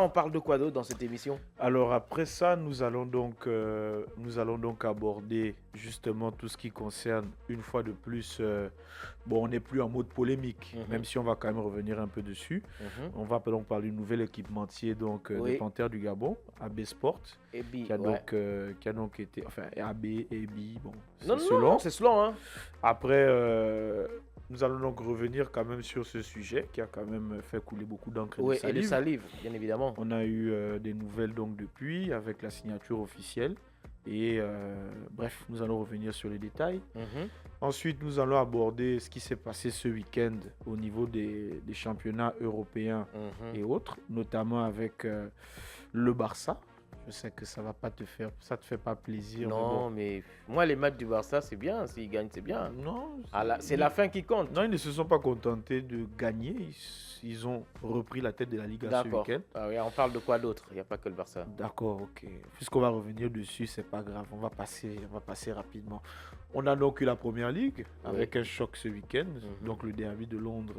on parle de quoi d'autre dans cette émission? Alors après ça, nous allons donc aborder justement tout ce qui concerne, une fois de plus, bon, on n'est plus en mode polémique, même si on va quand même revenir un peu dessus. On va donc parler du nouvel équipementier donc, des Oui. Panthères du Gabon, AB Sport, Et bi, qui a, ouais. qui a donc été, enfin AB et B, bon, Non, c'est non, selon. non, c'est selon, hein. Après, nous allons donc revenir quand même sur ce sujet qui a quand même fait couler beaucoup d'encre et de Oui, et de salive. salive, bien évidemment. On a eu des nouvelles donc depuis avec la signature officielle. Et bref, nous allons revenir sur les détails. Ensuite, nous allons aborder ce qui s'est passé ce week-end au niveau des championnats européens et autres, notamment avec le Barça. Je sais que ça va pas te faire, ça te fait pas plaisir. Non, mais moi, les matchs du Barça, c'est bien. S'ils gagnent, c'est bien. Non, C'est la fin qui compte. non, ils ne se sont pas contentés de gagner. Ils ont repris la tête de la Liga ce D'accord. week-end. Ah oui, on parle de quoi d'autre? Il n'y a pas que le Barça. D'accord, ok. Puisqu'on va revenir dessus, c'est pas grave. On va passer rapidement. On a donc eu la Première Ligue avec un choc ce week-end. Donc le derby de Londres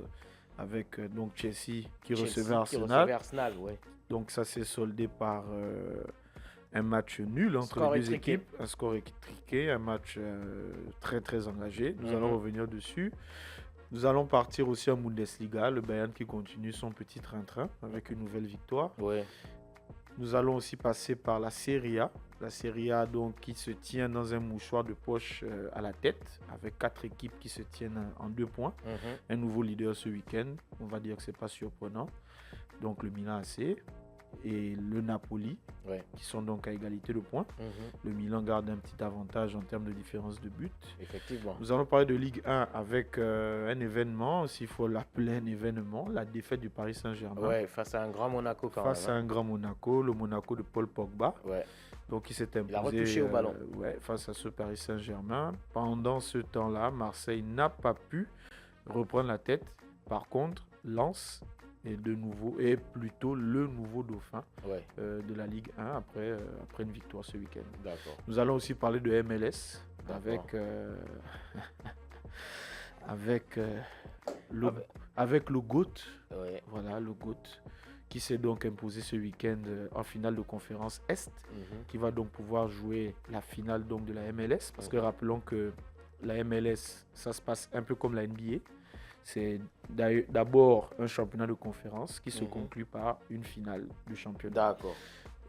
avec donc Chelsea qui recevait Arsenal. Ouais. Donc ça s'est soldé par un match nul entre Score les deux étriqué. équipes. Un score étriqué, un match très très engagé. Nous allons revenir dessus. Nous allons partir aussi en Bundesliga, le Bayern qui continue son petit train-train avec une nouvelle victoire. Ouais. Nous allons aussi passer par la Serie A. La Serie A donc, qui se tient dans un mouchoir de poche à la tête, avec 4 équipes qui se tiennent en 2 points. Un nouveau leader ce week-end, on va dire que ce n'est pas surprenant. Donc le Milan AC et le Napoli, qui sont donc à égalité de points. Le Milan garde un petit avantage en termes de différence de but. Effectivement. Nous allons parler de Ligue 1 avec un événement, s'il faut l'appeler un événement, la défaite du Paris Saint-Germain. Ouais, face à un grand Monaco quand Face même. à un grand Monaco, le Monaco de Paul Pogba. Ouais. Donc il s'est imposé, Il a retouché au ballon. face à ce Paris Saint-Germain. Pendant ce temps-là, Marseille n'a pas pu reprendre la tête. Par contre, Lens est plutôt le nouveau dauphin de la Ligue 1 après une victoire ce week-end. D'accord. Nous allons aussi parler de MLS avec le GOAT. Voilà, le GOAT qui s'est donc imposé ce week-end en finale de conférence Est, qui va donc pouvoir jouer la finale donc de la MLS. Parce que rappelons que la MLS, ça se passe un peu comme la NBA. C'est d'abord un championnat de conférence qui se conclut par une finale du championnat. D'accord.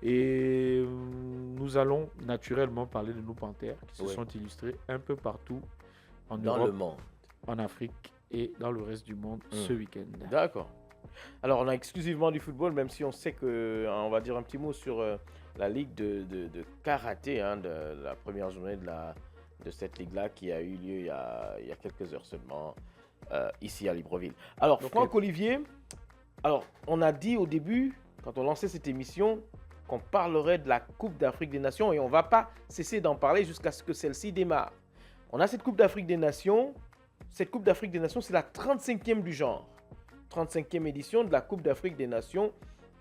Et nous allons naturellement parler de nos Panthères qui se sont illustrés un peu partout en dans Europe, le monde, en Afrique et dans le reste du monde ce week-end. D'accord. Alors, on a exclusivement du football, même si on sait que, on va dire un petit mot sur la ligue de karaté, de la première journée de cette ligue-là qui a eu lieu il y a quelques heures seulement, ici à Libreville. Alors, Franck-Olivier, on a dit au début, quand on lançait cette émission, qu'on parlerait de la Coupe d'Afrique des Nations et on ne va pas cesser d'en parler jusqu'à ce que celle-ci démarre. On a cette Coupe d'Afrique des Nations. Cette Coupe d'Afrique des Nations, c'est la 35e du genre. 35e édition de la Coupe d'Afrique des Nations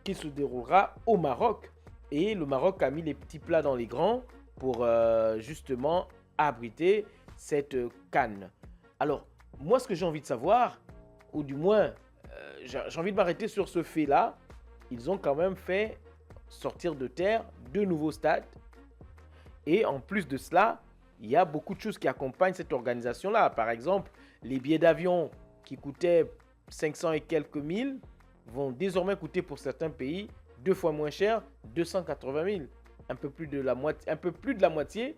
qui se déroulera au Maroc. Et le Maroc a mis les petits plats dans les grands pour justement abriter cette CAN. Alors, moi, ce que j'ai envie de savoir, ou du moins, j'ai envie de m'arrêter sur ce fait-là. Ils ont quand même fait sortir de terre 2 nouveaux stades. Et en plus de cela, il y a beaucoup de choses qui accompagnent cette organisation-là. Par exemple, les billets d'avion qui coûtaient 500 et quelques mille vont désormais coûter pour certains pays 2 fois moins cher, 280 000. Un peu plus de la moitié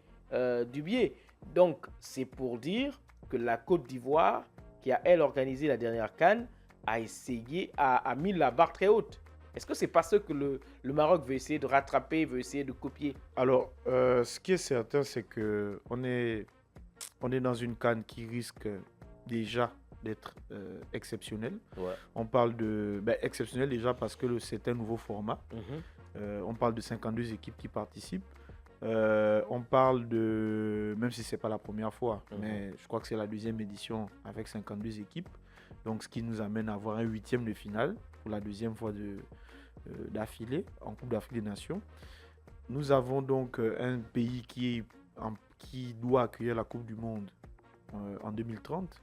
du billet. Donc, c'est pour dire que la Côte d'Ivoire, qui a, elle, organisé la dernière CAN, a mis la barre très haute. Est-ce que c'est pas ce que le Maroc veut essayer de rattraper, veut essayer de copier? Alors, ce qui est certain, c'est qu'on est dans une CAN qui risque déjà d'être exceptionnelle. On parle de exceptionnel déjà parce que c'est un nouveau format. On parle de 52 équipes qui participent. On parle de, même si ce n'est pas la première fois, mais je crois que c'est la 2e édition avec 52 équipes. Donc, ce qui nous amène à avoir un 8e de finale pour la 2e fois d'affilée en Coupe d'Afrique des Nations. Nous avons donc un pays qui doit accueillir la Coupe du Monde en 2030,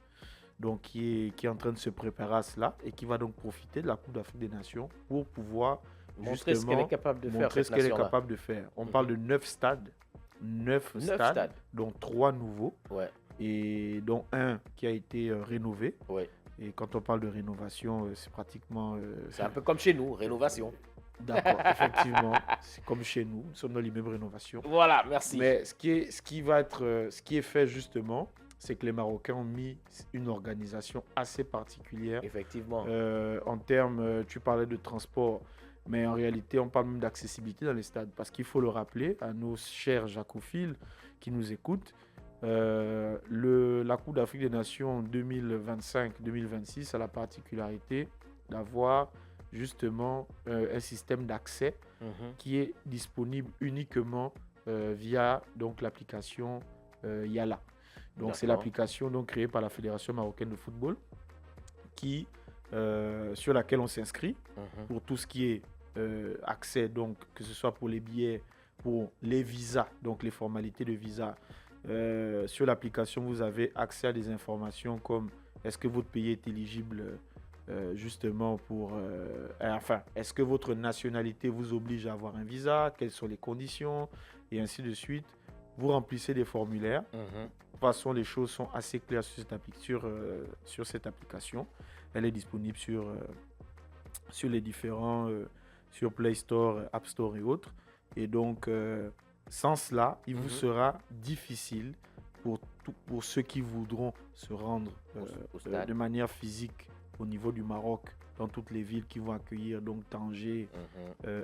donc qui est en train de se préparer à cela et qui va donc profiter de la Coupe d'Afrique des Nations pour pouvoir Montrer ce qu'elle est capable de faire. Montrer ce qu'elle est capable de faire. On parle de 9 stades. 9 stades, dont 3 nouveaux. Ouais. Et dont un qui a été rénové. Ouais. Et quand on parle de rénovation, c'est pratiquement... c'est un peu comme chez nous, rénovation. D'accord, effectivement, c'est comme chez nous sommes dans l'immeuble rénovation. Voilà, merci. Mais ce qui est fait justement, c'est que les Marocains ont mis une organisation assez particulière. Effectivement. En termes, tu parlais de transport, mais en réalité, on parle même d'accessibilité dans les stades. Parce qu'il faut le rappeler à nos chers jacophiles qui nous écoutent, la Coupe d'Afrique des Nations 2025-2026 a la particularité d'avoir justement un système d'accès qui est disponible uniquement via donc l'application Yala. Donc c'est l'application donc créée par la Fédération marocaine de football qui sur laquelle on s'inscrit pour tout ce qui est accès, donc que ce soit pour les billets, pour les visas, donc les formalités de visa. Sur l'application, vous avez accès à des informations comme est-ce que votre pays est éligible justement pour... est-ce que votre nationalité vous oblige à avoir un visa? Quelles sont les conditions? Et ainsi de suite. Vous remplissez des formulaires. De toute façon, les choses sont assez claires sur cette application. Elle est disponible sur les différents... sur Play Store, App Store et autres. Et donc, sans cela, il vous sera difficile pour ceux qui voudront se rendre de manière physique au niveau du Maroc, dans toutes les villes qui vont accueillir, donc Tanger,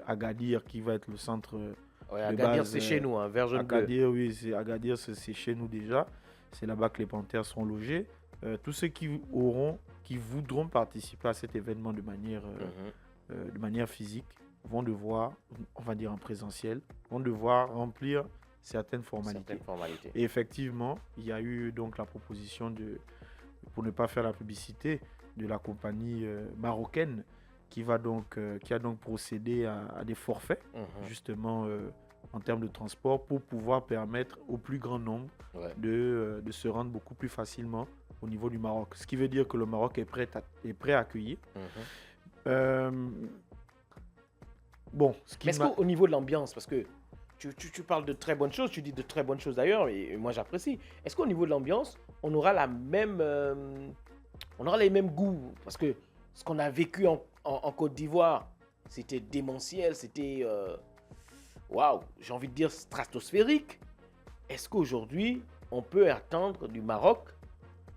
Agadir qui va être le centre de Agadir, c'est chez nous, Vergène Bleu. Agadir, oui, Agadir, c'est chez nous déjà. C'est là-bas que les Panthères seront logés. Tous ceux qui voudront participer à cet événement de manière physique vont devoir, on va dire en présentiel, vont devoir remplir certaines formalités. Et effectivement, il y a eu donc la proposition pour ne pas faire la publicité, de la compagnie marocaine qui a donc procédé à des forfaits, justement en termes de transport, pour pouvoir permettre au plus grand nombre de se rendre beaucoup plus facilement au niveau du Maroc. Ce qui veut dire que le Maroc est prêt à accueillir. Mais est-ce qu'au niveau de l'ambiance, parce que tu parles de très bonnes choses, tu dis de très bonnes choses d'ailleurs, et moi j'apprécie. Est-ce qu'au niveau de l'ambiance, on aura les mêmes goûts? Parce que ce qu'on a vécu en Côte d'Ivoire, c'était démentiel, c'était, waouh, j'ai envie de dire stratosphérique. Est-ce qu'aujourd'hui, on peut attendre du Maroc,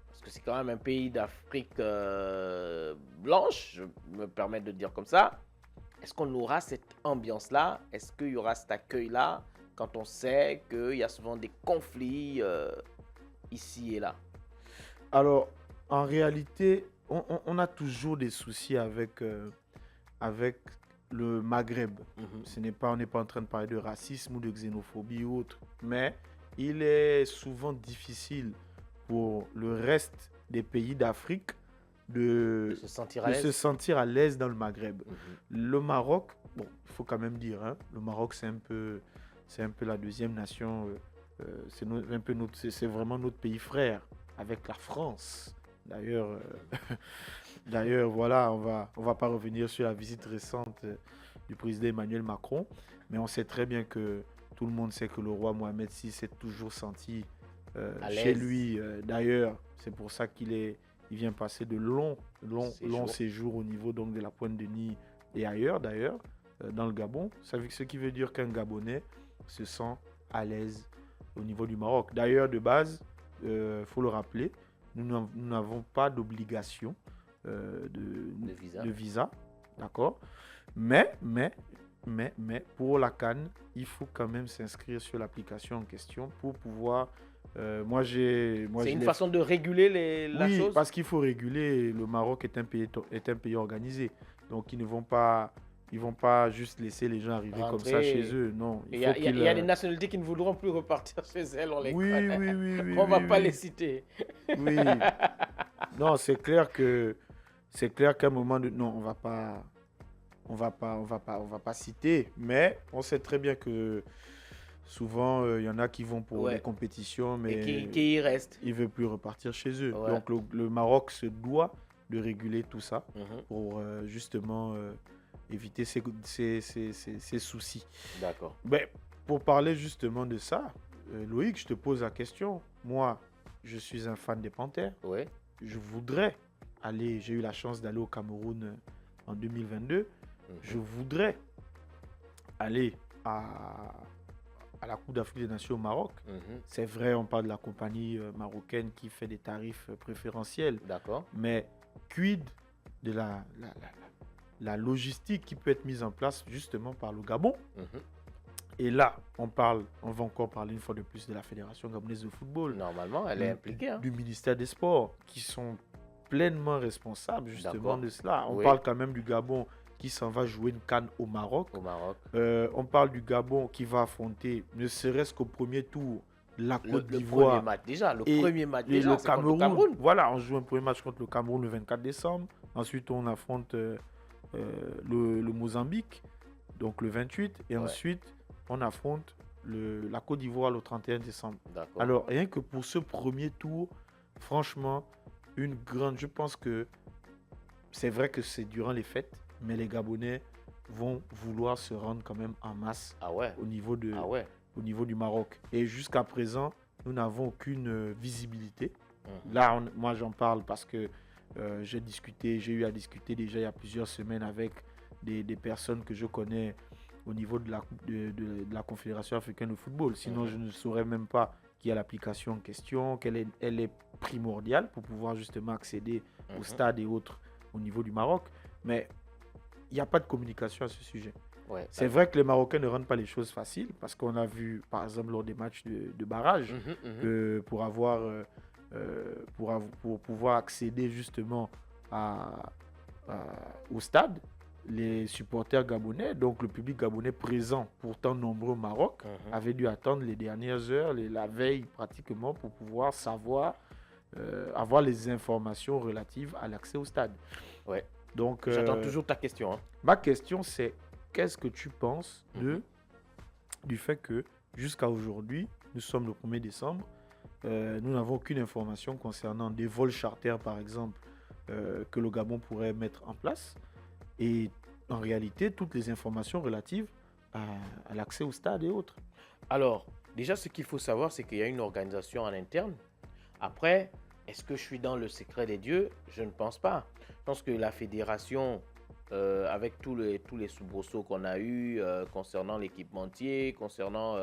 parce que c'est quand même un pays d'Afrique blanche, je me permets de dire comme ça, est-ce qu'on aura cette ambiance-là? Est-ce qu'il y aura cet accueil-là quand on sait qu'il y a souvent des conflits ici et là? Alors, en réalité, on a toujours des soucis avec le Maghreb. On n'est pas en train de parler de racisme ou de xénophobie ou autre. Mais il est souvent difficile pour le reste des pays d'Afrique de se sentir à l'aise dans le Maghreb. Le Maroc, bon, il faut quand même dire, le Maroc c'est un peu la deuxième nation, c'est vraiment notre pays frère avec la France. D'ailleurs, voilà, on va pas revenir sur la visite récente du président Emmanuel Macron, mais on sait très bien que tout le monde sait que le roi Mohamed VI s'est toujours senti chez lui. D'ailleurs, c'est pour ça qu'il vient passer de longs séjours au niveau donc de la Pointe-de-Nez et ailleurs d'ailleurs, dans le Gabon. Ce qui veut dire qu'un Gabonais se sent à l'aise au niveau du Maroc. D'ailleurs, de base, faut le rappeler, nous n'avons pas d'obligation de visa, d'accord? Mais pour la CAN, il faut quand même s'inscrire sur l'application en question pour pouvoir... c'est une façon de réguler la chose? Oui, parce qu'il faut réguler. Le Maroc est un pays organisé. Donc, ils ne vont pas juste laisser les gens arriver comme ça chez eux. Non. Il y a des nationalités qui ne voudront plus repartir chez elles. On les connaît. Oui. On ne va pas les citer. Oui. Non, c'est clair qu'à un moment donné, non, on va pas citer. Mais on sait très bien que souvent, il y en a qui vont pour les compétitions, mais qui y restent. Ils ne veulent plus repartir chez eux. Ouais. Donc, le Maroc se doit de réguler tout ça pour justement éviter ces soucis. D'accord. Ben, pour parler justement de ça, Loïc, je te pose la question. Moi, je suis un fan des Panthères. Oui. Je voudrais aller, j'ai eu la chance d'aller au Cameroun en 2022. Je voudrais aller à la Coupe d'Afrique des Nations au Maroc. C'est vrai, on parle de la compagnie marocaine qui fait des tarifs préférentiels. D'accord. Mais quid de la logistique qui peut être mise en place justement par le Gabon? Et là, on va encore parler une fois de plus de la Fédération gabonaise de football. Normalement, elle est impliquée. Du ministère des Sports, qui sont pleinement responsables justement de cela. On parle quand même du Gabon qui s'en va jouer une CAN au Maroc. On parle du Gabon qui va affronter, ne serait-ce qu'au premier tour, la Côte d'Ivoire. Le premier match déjà, le Cameroun. Voilà, on joue un premier match contre le Cameroun le 24 décembre. Ensuite, on affronte le Mozambique, donc le 28. Et ensuite, on affronte la Côte d'Ivoire le 31 décembre. Alors, rien que pour ce premier tour, franchement, je pense que c'est vrai que c'est durant les fêtes, mais les Gabonais vont vouloir se rendre quand même en masse au niveau du Maroc. Et jusqu'à présent, nous n'avons aucune visibilité. Là, moi, j'en parle parce que j'ai eu à discuter déjà il y a plusieurs semaines avec des personnes que je connais au niveau de la Confédération africaine de football. Sinon, je ne saurais même pas qui a l'application en question, elle est primordiale pour pouvoir justement accéder au stade et autres au niveau du Maroc. Mais il n'y a pas de communication à ce sujet. C'est vrai que les Marocains ne rendent pas les choses faciles parce qu'on a vu, par exemple, lors des matchs de barrage, que pour pouvoir accéder justement au stade, les supporters gabonais, donc le public gabonais présent, pourtant nombreux au Maroc, avaient dû attendre les dernières heures, la veille pratiquement, pour pouvoir avoir les informations relatives à l'accès au stade. Donc, j'attends toujours ta question. Ma question, c'est qu'est-ce que tu penses du fait que jusqu'à aujourd'hui, nous sommes le 1er décembre, nous n'avons aucune information concernant des vols charters, par exemple, que le Gabon pourrait mettre en place. Et en réalité, toutes les informations relatives à l'accès au stade et autres. Alors, déjà, ce qu'il faut savoir, c'est qu'il y a une organisation en interne. Après, est-ce que je suis dans le secret des dieux? Je ne pense pas. Je pense que la fédération, avec tous les soubresauts qu'on a eus concernant l'équipementier, concernant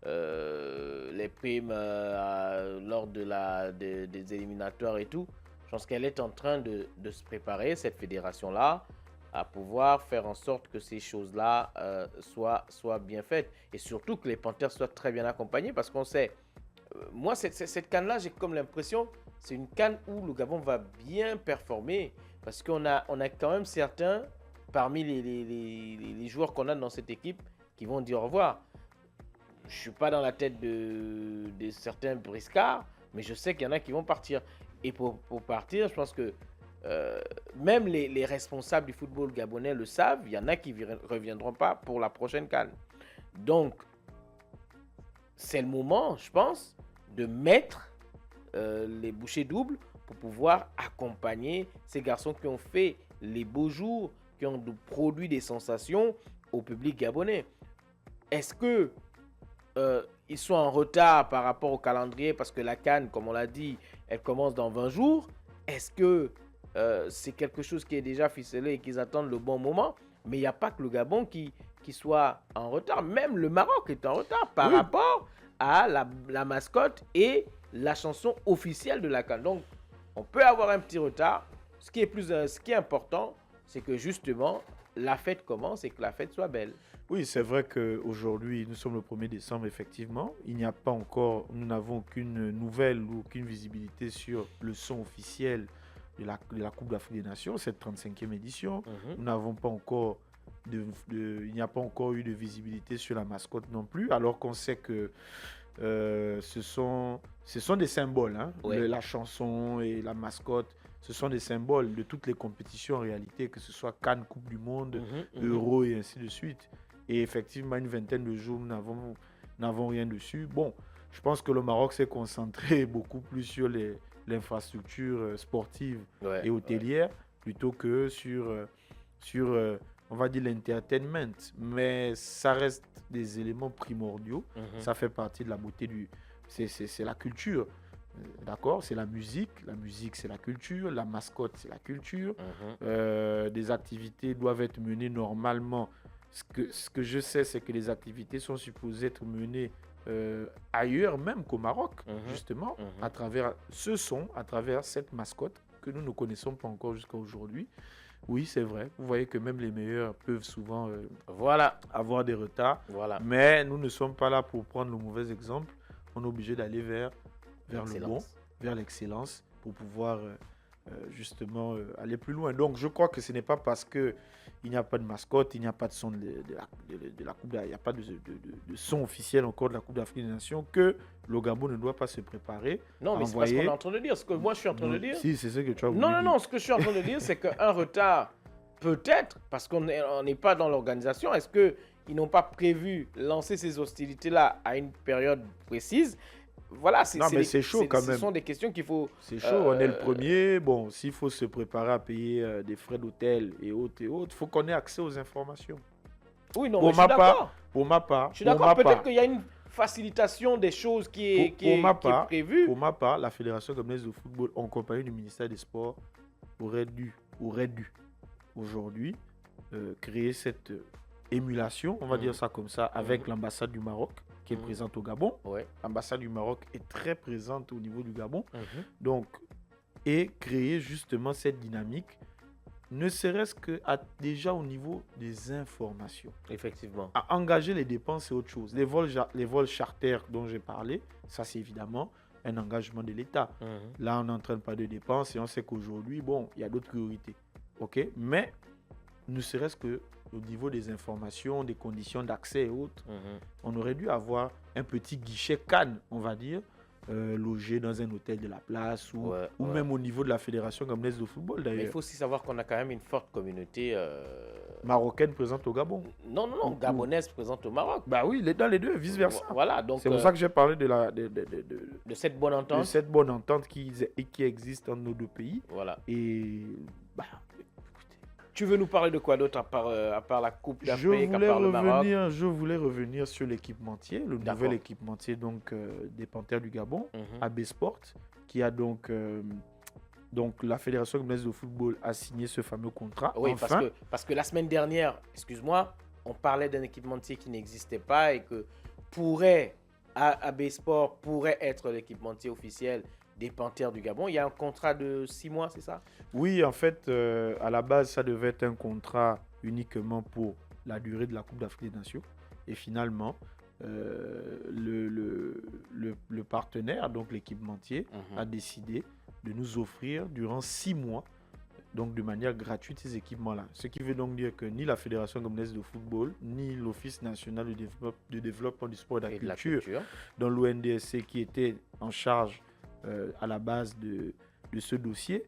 les primes lors des éliminatoires et tout, je pense qu'elle est en train de se préparer, cette fédération-là, à pouvoir faire en sorte que ces choses-là soient bien faites. Et surtout que les Panthères soient très bien accompagnés, parce qu'on sait, moi, cette CAN-là, j'ai comme l'impression, c'est une CAN où le Gabon va bien performer, parce qu'on a quand même certains, parmi les joueurs qu'on a dans cette équipe, qui vont dire au revoir. Je ne suis pas dans la tête de certains briscards, mais je sais qu'il y en a qui vont partir. Et pour partir, je pense que même les responsables du football gabonais le savent, il y en a qui ne reviendront pas pour la prochaine CAN. Donc, c'est le moment, je pense, de mettre les bouchées doubles pour pouvoir accompagner ces garçons qui ont fait les beaux jours, qui ont produit des sensations au public gabonais. Est-ce que ils sont en retard par rapport au calendrier parce que la CAN, comme on l'a dit, elle commence dans 20 jours? Est-ce que c'est quelque chose qui est déjà ficelé et qu'ils attendent le bon moment? Mais il n'y a pas que le Gabon qui soit en retard. Même le Maroc est en retard par rapport à la mascotte et la chanson officielle de la CAN. Donc, on peut avoir un petit retard. Ce qui est important, c'est que justement, la fête commence et que la fête soit belle. Oui, c'est vrai qu'aujourd'hui, nous sommes le 1er décembre, effectivement. Nous n'avons aucune nouvelle ou aucune visibilité sur le son officiel de la Coupe d'Afrique des Nations, cette 35e édition. Nous n'avons pas encore il n'y a pas encore eu de visibilité sur la mascotte non plus, alors qu'on sait que ce sont des symboles. Hein. La chanson et la mascotte, ce sont des symboles de toutes les compétitions en réalité, que ce soit CAN, Coupe du Monde, Euro et ainsi de suite. Et effectivement, une vingtaine de jours, nous n'avons rien dessus. Bon, je pense que le Maroc s'est concentré beaucoup plus sur l'infrastructure sportive et hôtelière plutôt que sur on va dire, l'entertainment, mais ça reste des éléments primordiaux. Ça fait partie de la beauté c'est la culture. D'accord, c'est la musique c'est la culture, la mascotte c'est la culture. Des activités doivent être menées normalement. Ce que je sais, c'est que les activités sont supposées être menées ailleurs même qu'au Maroc, justement, à travers à travers cette mascotte que nous ne connaissons pas encore jusqu'à aujourd'hui. Oui, c'est vrai. Vous voyez que même les meilleurs peuvent souvent avoir des retards. Mais nous ne sommes pas là pour prendre le mauvais exemple. On est obligé d'aller vers le bon, vers l'excellence, pour pouvoir justement aller plus loin. Donc je crois que ce n'est pas parce qu'il n'y a pas de mascotte, il n'y a pas de son de la Coupe il n'y a pas de son officiel encore de la Coupe d'Afrique des Nations, que le Gabon ne doit pas se préparer. Non, mais c'est pas ce qu'on est en train de dire. Ce que moi je suis en train de dire. Si, c'est ce que tu as voulu dire. Non, ce que je suis en train de dire, c'est qu'un retard, peut-être, parce qu'on n'est pas dans l'organisation, est-ce qu'ils n'ont pas prévu lancer ces hostilités-là à une période précise? Voilà, c'est chaud quand même. Ce sont des questions qu'il faut... C'est chaud, on est le premier. Bon, s'il faut se préparer à payer des frais d'hôtel et autres, il faut qu'on ait accès aux informations. Oui, non, mais je suis d'accord. Pour ma part. Je suis d'accord, peut-être qu'il y a une facilitation des choses qui est prévue. Pour ma part, la Fédération gabonaise de football, en compagnie du ministère des Sports, aurait dû aujourd'hui créer cette émulation, on va dire ça comme ça, avec l'ambassade du Maroc, qui est présente au Gabon. L'ambassade du Maroc est très présente au niveau du Gabon. Donc, et créer justement cette dynamique, ne serait-ce que déjà au niveau des informations. Effectivement. À engager les dépenses, c'est autre chose. Les vols charters dont j'ai parlé, ça c'est évidemment un engagement de l'État. Là, on n'entraîne pas de dépenses et on sait qu'aujourd'hui, bon, il y a d'autres priorités. OK? Mais ne serait-ce que au niveau des informations, des conditions d'accès et autres, on aurait dû avoir un petit guichet Cannes, on va dire, logé dans un hôtel de la place ou même au niveau de la Fédération gabonaise de football d'ailleurs. Mais il faut aussi savoir qu'on a quand même une forte communauté marocaine présente au Gabon. Non, gabonaise présente au Maroc. Bah oui, dans les deux, vice-versa. Voilà, donc c'est pour ça que j'ai parlé de cette bonne entente. De cette bonne entente qui existe entre nos deux pays. Voilà. Et tu veux nous parler de quoi d'autre à part la Coupe d'Afrique, à part le Maroc? Je voulais revenir sur l'équipementier, le nouvel équipementier donc, des Panthères du Gabon, AB Sport, qui a donc la Fédération gabonaise de football a signé ce fameux contrat. Oui, parce que la semaine dernière, excuse-moi, on parlait d'un équipementier qui n'existait pas et que AB Sport pourrait être l'équipementier officiel des Panthères du Gabon. Il y a un contrat de 6 mois, c'est ça? Oui, en fait, à la base, ça devait être un contrat uniquement pour la durée de la Coupe d'Afrique des Nations. Et finalement, le partenaire, donc l'équipementier, a décidé de nous offrir durant 6 mois, donc de manière gratuite, ces équipements-là. Ce qui veut donc dire que ni la Fédération gabonaise de football, ni l'Office national de développement du sport et de la culture, dont l'ONDSC qui était en charge à la base de ce dossier,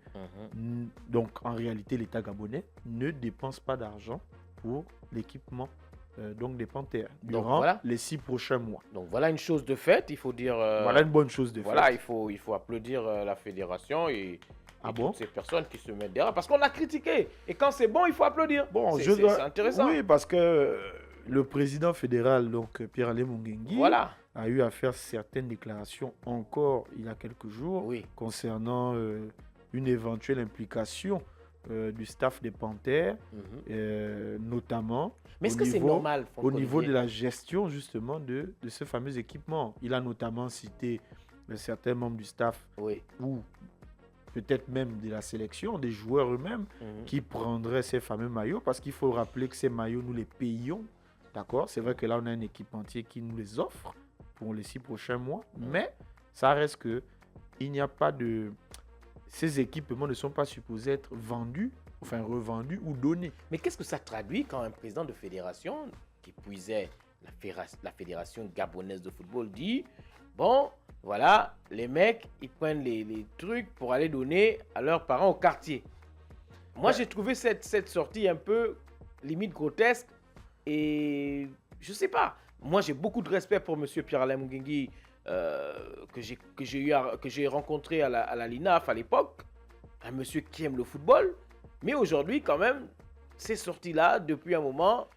donc en réalité l'État gabonais ne dépense pas d'argent pour l'équipement donc des Panthères durant les 6 prochains mois. Donc voilà une chose de faite, il faut dire... voilà une bonne chose de faite. Voilà, il faut applaudir la fédération et toutes ces personnes qui se mettent derrière, parce qu'on a critiqué, et quand c'est bon, il faut applaudir. Bon, c'est intéressant. Oui, parce que le président fédéral, donc Pierre-Alain Mungengui, a eu à faire certaines déclarations encore il y a quelques jours concernant une éventuelle implication du staff des Panthères, notamment au niveau de la gestion justement de ce fameux équipement. Il a notamment cité certains membres du staff ou peut-être même de la sélection, des joueurs eux-mêmes qui prendraient ces fameux maillots, parce qu'il faut rappeler que ces maillots, nous les payons. D'accord, c'est vrai que là, on a un équipementier qui nous les offre pour les 6 prochains mois, mais ça reste que il n'y a pas de... Ces équipements ne sont pas supposés être vendus, enfin revendus ou donnés. Mais qu'est-ce que ça traduit quand un président de fédération qui puisait la Fédération gabonaise de football dit, bon, voilà, les mecs, ils prennent les trucs pour aller donner à leurs parents au quartier. Moi, j'ai trouvé cette sortie un peu limite grotesque. Et je sais pas, moi j'ai beaucoup de respect pour monsieur Pierre-Alain Mungengui que j'ai rencontré à la LINAF à l'époque, un monsieur qui aime le football, mais aujourd'hui quand même, ces sorties-là, depuis un moment,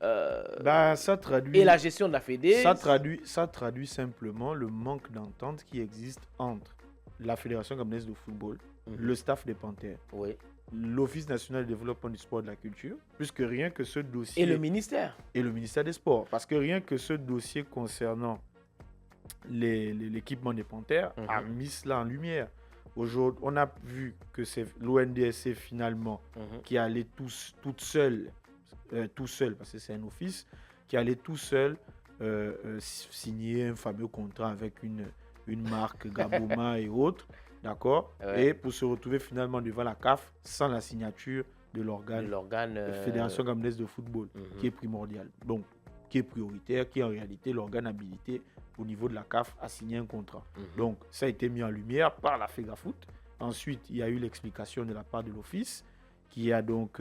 ça traduit, et la gestion de la Fédé... Ça traduit simplement le manque d'entente qui existe entre la Fédération gabonaise de football, le staff des Panthères, l'Office national de développement du sport et de la culture, puisque rien que ce dossier... Et le ministère. Et le ministère des Sports. Parce que rien que ce dossier concernant l'équipement des Panthères a mis cela en lumière. Aujourd'hui, on a vu que c'est l'ONDSC finalement qui allait tout seul, parce que c'est un office, qui allait tout seul signer un fameux contrat avec une marque Gaboma et autres, d'accord, et pour se retrouver finalement devant la CAF sans la signature de l'organe Fédération gabonaise de football, qui est primordial, donc qui est prioritaire, qui est en réalité l'organe habilité au niveau de la CAF à signer un contrat. Donc ça a été mis en lumière par la FEGAFOOT. Ensuite, il y a eu l'explication de la part de l'office qui a donc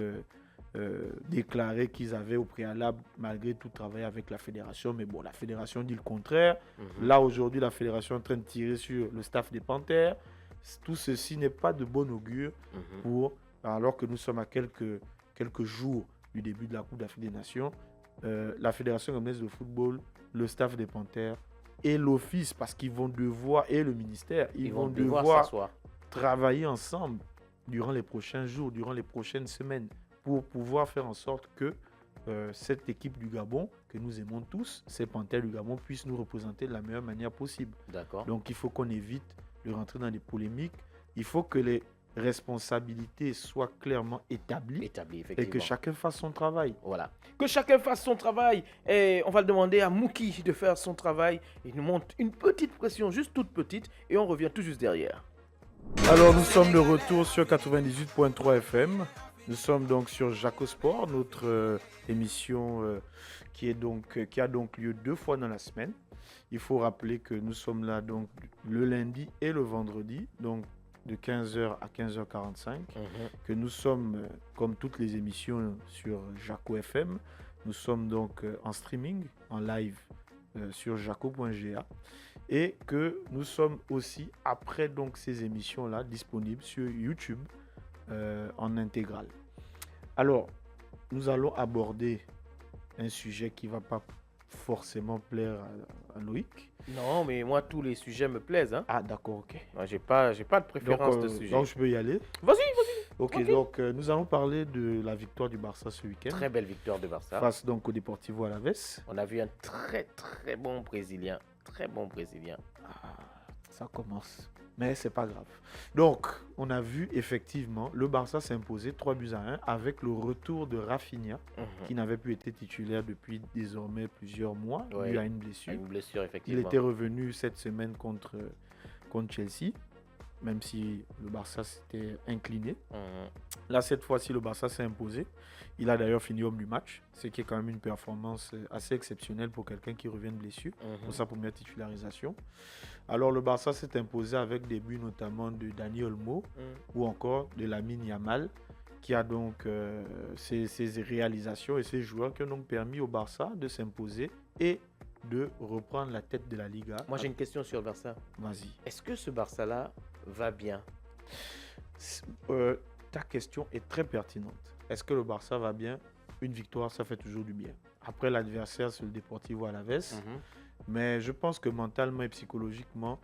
déclaré qu'ils avaient au préalable, malgré tout, travaillé avec la fédération. Mais bon, la fédération dit le contraire. Là, aujourd'hui, la fédération est en train de tirer sur le staff des Panthères. Tout ceci n'est pas de bon augure alors que nous sommes à quelques jours du début de la Coupe d'Afrique des Nations. La Fédération gabonaise de football, le staff des Panthères et l'office, parce qu'ils vont devoir, et le ministère, ils vont devoir travailler ensemble durant les prochains jours, durant les prochaines semaines, pour pouvoir faire en sorte que cette équipe du Gabon, que nous aimons tous, ces Panthères du Gabon, puissent nous représenter de la meilleure manière possible. D'accord. Donc il faut qu'on évite de rentrer dans des polémiques. Il faut que les responsabilités soient clairement établies et que chacun fasse son travail. Voilà. Que chacun fasse son travail. Et on va le demander à Mouki de faire son travail. Il nous montre une petite pression, juste toute petite, et on revient tout juste derrière. Alors nous sommes de retour sur 98.3 FM. Nous sommes donc sur Jaco Sport, notre émission qui a donc lieu 2 fois dans la semaine. Il faut rappeler que nous sommes là donc le lundi et le vendredi, donc de 15h à 15h45, que nous sommes, comme toutes les émissions sur Jaco FM, nous sommes donc en streaming, en live sur jaco.ga, et que nous sommes aussi, après donc ces émissions-là, disponibles sur YouTube en intégrale. Alors, nous allons aborder un sujet qui ne va pas forcément plaire à Loïc. Non, mais moi, tous les sujets me plaisent. Hein. Ah, d'accord, ok. Moi, j'ai pas de préférence de sujet. Donc, je peux y aller? Vas-y. Ok, donc nous allons parler de la victoire du Barça ce week-end. Très belle victoire de Barça. Face donc au Deportivo Alavés. On a vu un très bon Brésilien. Très bon Brésilien. Ah, ça commence. Mais c'est pas grave. Donc, on a vu effectivement le Barça s'imposer 3-1 avec le retour de Rafinha, qui n'avait plus été titulaire depuis désormais plusieurs mois, dû à une blessure. Une blessure, effectivement. Il était revenu cette semaine contre Chelsea, même si le Barça s'était incliné. Là, cette fois-ci, le Barça s'est imposé. Il a d'ailleurs fini homme du match, ce qui est quand même une performance assez exceptionnelle pour quelqu'un qui revient de blessure, pour sa première titularisation. Alors, le Barça s'est imposé avec des buts notamment de Dani Olmo ou encore de Lamine Yamal, qui a donc ces réalisations et ces joueurs qui ont donc permis au Barça de s'imposer et de reprendre la tête de la Liga. Moi, j'ai une question sur le Barça. Vas-y. Est-ce que ce Barça-là va bien? Ta question est très pertinente. Est-ce que le Barça va bien? Une victoire, ça fait toujours du bien. Après, l'adversaire, c'est le Deportivo Alavés. Mais je pense que mentalement et psychologiquement,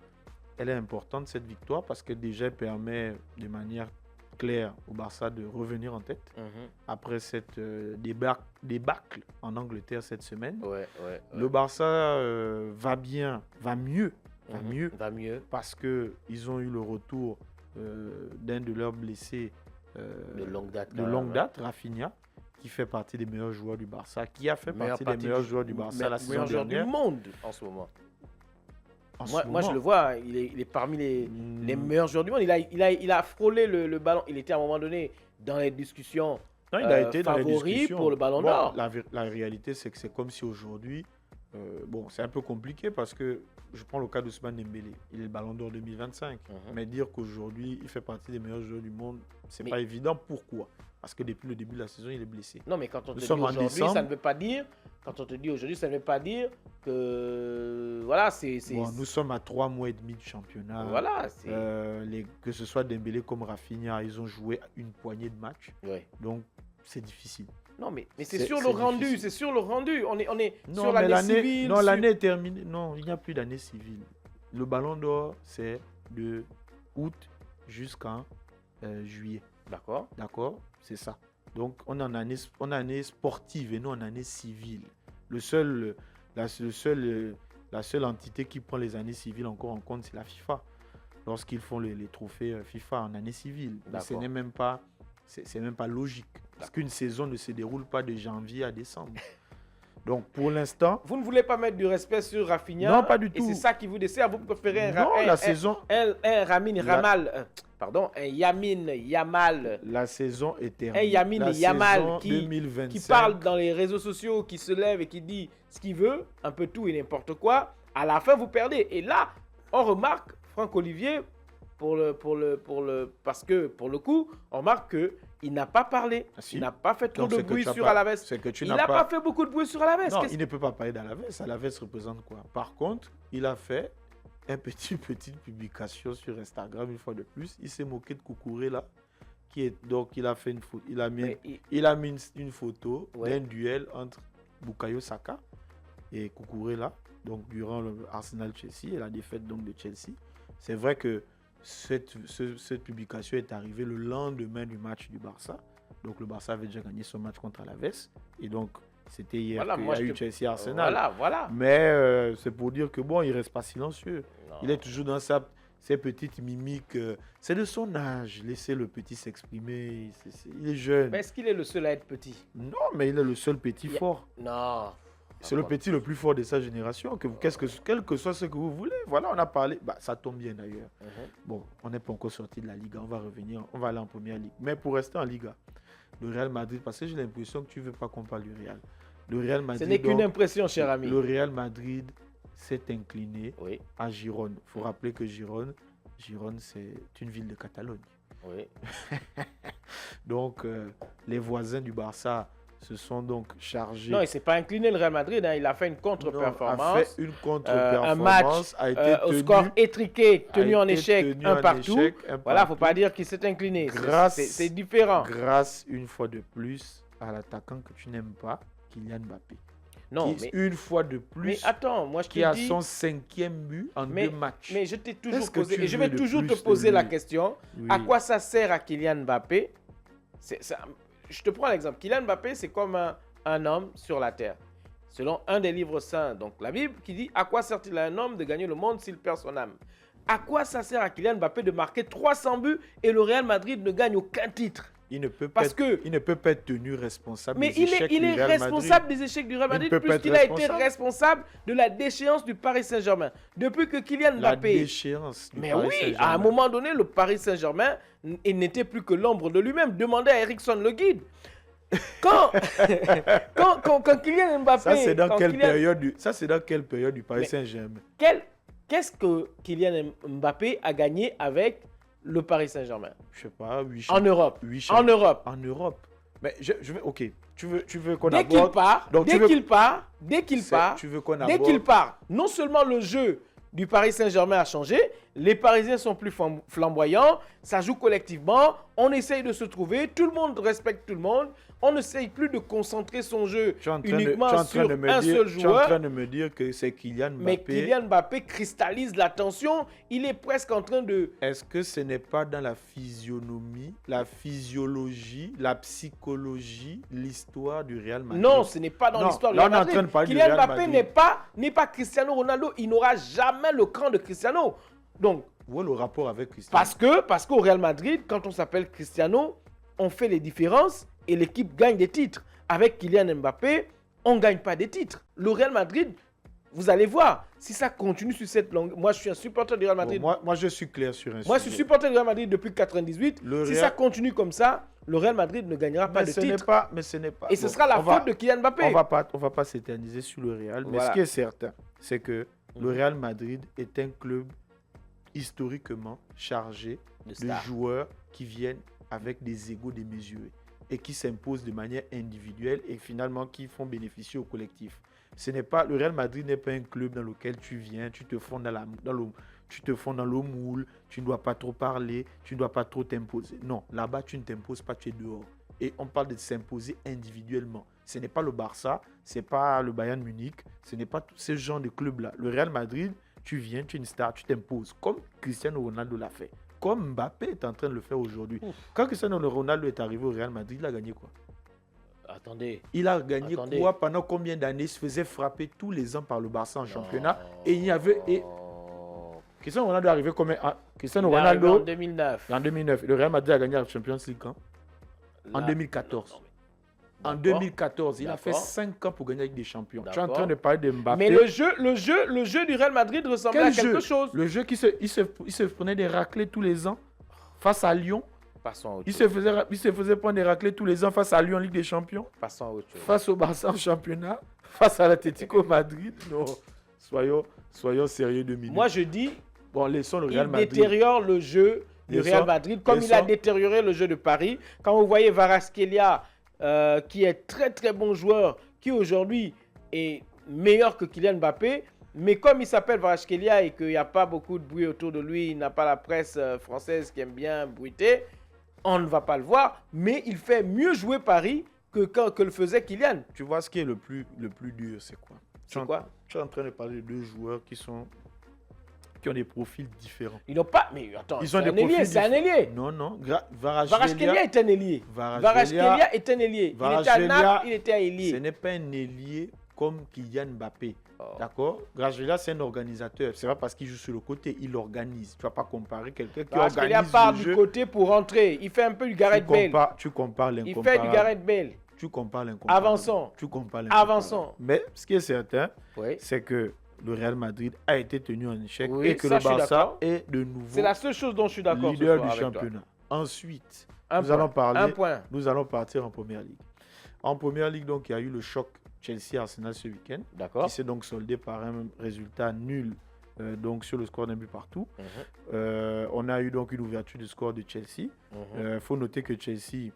elle est importante, cette victoire, parce que déjà, elle permet de manière claire au Barça de revenir en tête. Après cette débâcle en Angleterre cette semaine. Le Barça va bien, va mieux. Va mieux. Parce qu'ils ont eu le retour d'un de leurs blessés de longue date, Rafinha, qui fait partie des meilleurs joueurs du Barça, qui a fait partie des meilleurs joueurs du Barça la saison dernière. Meilleur joueur du monde en ce moment. Moi, je le vois, il est parmi les meilleurs joueurs du monde. Il a frôlé le ballon. Il était à un moment donné dans les discussions favori pour le ballon d'or. La réalité, c'est que c'est comme si aujourd'hui, c'est un peu compliqué parce que je prends le cas d'Ousmane Dembélé. Il est le ballon d'or 2025. Mais dire qu'aujourd'hui, il fait partie des meilleurs joueurs du monde, c'est pas évident. Pourquoi? Parce que depuis le début de la saison, il est blessé. Non, mais quand on te dit aujourd'hui, ça ne veut pas dire... Quand on te dit aujourd'hui, ça ne veut pas dire que... Voilà, c'est... Bon, nous sommes à 3 mois et demi de championnat. Voilà, que ce soit Dembélé comme Rafinha, ils ont joué une poignée de matchs. Donc, c'est difficile. Non, mais c'est sur le rendu, difficile. c'est sur le rendu. On est Non, sur l'année civile. Non, l'année est terminée. Non, il n'y a plus d'année civile. Le Ballon d'Or, c'est de août jusqu'en juillet. D'accord. D'accord, c'est ça. Donc, on est en année sportive et non en année civile. La seule entité qui prend les années civiles encore en compte, c'est la FIFA. Lorsqu'ils font les trophées FIFA en année civile. Mais ce n'est même pas, c'est même pas logique. Parce qu'une saison ne se déroule pas de janvier à décembre. Donc, pour l'instant... Vous ne voulez pas mettre du respect sur Rafinha? Non, pas du tout. Et c'est ça qui vous dessert. Vous préférez un Yamin Yamal. La saison est terminée. Un Yamin Yamal qui parle dans les réseaux sociaux, qui se lève et qui dit ce qu'il veut, un peu tout et n'importe quoi. À la fin, vous perdez. Et là, on remarque, Franck Olivier, parce que pour le coup, on remarque qu'il n'a pas parlé. Il n'a pas fait trop de bruit sur Alaves. Il n'a pas fait beaucoup de bruit sur Alaves. Non, il ne peut pas parler d'Alaves. Alaves représente quoi? Par contre, il a fait une petite publication sur Instagram une fois de plus. Il s'est moqué de Koukouré là. Donc il a fait une photo. Il a mis une photo d'un duel entre Bukayo Saka et Koukouré là. Donc durant le Arsenal-Chelsea et la défaite donc de Chelsea. C'est vrai que cette publication est arrivée le lendemain du match du Barça. Donc le Barça avait déjà gagné son match contre Alaves. Et donc c'était hier qu'il y a eu Chelsea-Arsenal. Voilà. Mais c'est pour dire que bon, il reste pas silencieux. Non. Il est toujours dans ses petites mimiques. C'est de son âge. Laissez le petit s'exprimer. Il est jeune. Mais est-ce qu'il est le seul à être petit? Non, mais il est le seul petit fort. Non. C'est le petit le plus fort de sa génération. Quel que soit ce que vous voulez. Voilà, on a parlé. Ça tombe bien d'ailleurs. Bon, on n'est pas encore sorti de la Liga. On va revenir. On va aller en première ligue. Mais pour rester en Liga, le Real Madrid, parce que j'ai l'impression que tu ne veux pas qu'on parle du Real. Le Real Madrid. Ce n'est qu'une impression, cher ami. Le Real Madrid s'est incliné à Gérone. Il faut rappeler que Gérone, c'est une ville de Catalogne. Oui. Donc, les voisins du Barça se sont donc chargés. Non, il ne s'est pas incliné le Real Madrid. Il a fait une contre-performance. A fait une contre-performance. Un match au score étriqué, tenu en échec, un partout. Voilà, il ne faut pas dire qu'il s'est incliné. C'est différent. Grâce, une fois de plus, à l'attaquant que tu n'aimes pas, Kylian Mbappé. Non, mais une fois de plus, mais attends, moi je qui a son 5e but en 2 matchs. Mais je t'ai toujours posé, et je vais toujours te poser la question, à quoi ça sert à Kylian Mbappé? Je te prends l'exemple. Kylian Mbappé, c'est comme un homme sur la terre. Selon un des livres saints, donc la Bible, qui dit à quoi sert-il à un homme de gagner le monde s'il perd son âme? À quoi ça sert à Kylian Mbappé de marquer 300 buts et le Real Madrid ne gagne aucun titre? Il ne peut pas être tenu responsable des échecs du Real Madrid. Mais il est responsable des échecs du Real Madrid puisqu'il a été responsable de la déchéance du Paris Saint-Germain. Depuis que Kylian Mbappé... La déchéance du Paris Saint-Germain. Mais oui, à un moment donné, le Paris Saint-Germain, il n'était plus que l'ombre de lui-même. Demandez à Ericsson le guide. Quand Kylian Mbappé... Ça, c'est dans quelle période du Paris Saint-Germain? Qu'est-ce que Kylian Mbappé a gagné avec le Paris Saint-Germain? Je sais pas, 8 en Europe. En Europe. Mais je vais, ok. Tu veux qu'on aborde... Dès qu'il part, non seulement le jeu du Paris Saint-Germain a changé, les Parisiens sont plus flamboyants, ça joue collectivement, on essaye de se trouver, tout le monde respecte tout le monde, on n'essaye plus de concentrer son jeu uniquement sur un seul joueur. Tu es en train de me dire que c'est Kylian Mbappé. Mais Kylian Mbappé cristallise l'attention, il est presque en train de... Est-ce que ce n'est pas dans la physionomie, la physiologie, la psychologie, l'histoire du Real Madrid? Non, ce n'est pas dans l'histoire du Real Madrid. Kylian Mbappé n'est pas Cristiano Ronaldo, il n'aura jamais le cran de Cristiano. Donc, où est le rapport avec Cristiano? Parce qu'au Real Madrid, quand on s'appelle Cristiano, on fait les différences et l'équipe gagne des titres. Avec Kylian Mbappé, on ne gagne pas des titres. Le Real Madrid, vous allez voir, si ça continue sur cette longue... Moi, je suis un supporter du Real Madrid. Bon, moi, je suis clair sur un sujet. Moi, je suis supporter du Real Madrid depuis 1998. Si ça continue comme ça, le Real Madrid ne gagnera pas de titre. Mais ce n'est pas... Et ce sera la faute de Kylian Mbappé. On va pas s'éterniser sur le Real. Mais ce qui est certain, c'est que le Real Madrid est un club historiquement chargé de joueurs qui viennent avec des égos démesurés et qui s'imposent de manière individuelle et finalement qui font bénéficier au collectif. Le Real Madrid n'est pas un club dans lequel tu viens, tu te fonds dans le moule, tu ne dois pas trop parler, tu ne dois pas trop t'imposer. Non, là-bas tu ne t'imposes pas, tu es dehors. Et on parle de s'imposer individuellement. Ce n'est pas le Barça, ce n'est pas le Bayern Munich, ce n'est pas ce genre de club-là. Le Real Madrid, tu viens, tu es une star, tu t'imposes, comme Cristiano Ronaldo l'a fait. Comme Mbappé est en train de le faire aujourd'hui. Quand Cristiano Ronaldo est arrivé au Real Madrid, il a gagné quoi? Attendez. Il a gagné quoi? Pendant combien d'années? Il se faisait frapper tous les ans par le Barça en championnat. Et il y avait... Cristiano Ronaldo est arrivé comme... Cristiano Ronaldo... en 2009. En 2009. Le Real Madrid a gagné la Champions League quand? En 2014. En 2014, il a fait 5 ans pour gagner avec des champions. Tu es en train de parler de Mbappé. Mais le jeu du Real Madrid ressemblait à quelque chose. Le jeu il se prenait des raclés tous les ans face à Lyon. Il se faisait prendre des raclés tous les ans face à Lyon en Ligue des Champions. Face au Barça en championnat. Face à l'Atlético Madrid. Non, soyons sérieux 2 minutes. Moi je dis, bon, laissons le Real Madrid. Il détériore le jeu du Real Madrid comme il a détérioré le jeu de Paris. Quand vous voyez Kvaratskhelia, qui est très très bon joueur, qui aujourd'hui est meilleur que Kylian Mbappé, mais comme il s'appelle Kvaratskhelia et qu'il n'y a pas beaucoup de bruit autour de lui, il n'a pas la presse française qui aime bien bruiter, on ne va pas le voir, mais il fait mieux jouer Paris que le faisait Kylian. Tu vois ce qui est le plus dur, c'est quoi? C'est quoi? Tu es en train de parler de 2 joueurs qui ont des profils différents. Ils n'ont pas... Mais attends, c'est un ailier. Non. Kvaratskhelia est un ailier. Kvaratskhelia est un ailier. Il était à Naples, il était à ailier. Ce n'est pas un ailier comme Kylian Mbappé. D'accord? Kvaratskhelia, c'est un organisateur. C'est pas parce qu'il joue sur le côté, il organise. Tu ne vas pas comparer quelqu'un qui organise le jeu. Kvaratskhelia part du côté pour rentrer. Il fait un peu du Gareth Bale. Tu compares l'incomparable. Il fait du Gareth Bale. Tu compares l'incomparable. Avançons. Tu compares l'incomparable. Avançons. Mais ce qui est certain, c'est que le Real Madrid a été tenu en échec et que le Barça est de nouveau c'est la seule chose dont je suis d'accord leader du championnat. Ensuite, nous allons partir en Première Ligue. En Première Ligue, donc, il y a eu le choc Chelsea-Arsenal ce week-end, qui s'est donc soldé par un résultat nul donc sur le score d'un but partout. On a eu donc une ouverture du score de Chelsea. Faut noter que Chelsea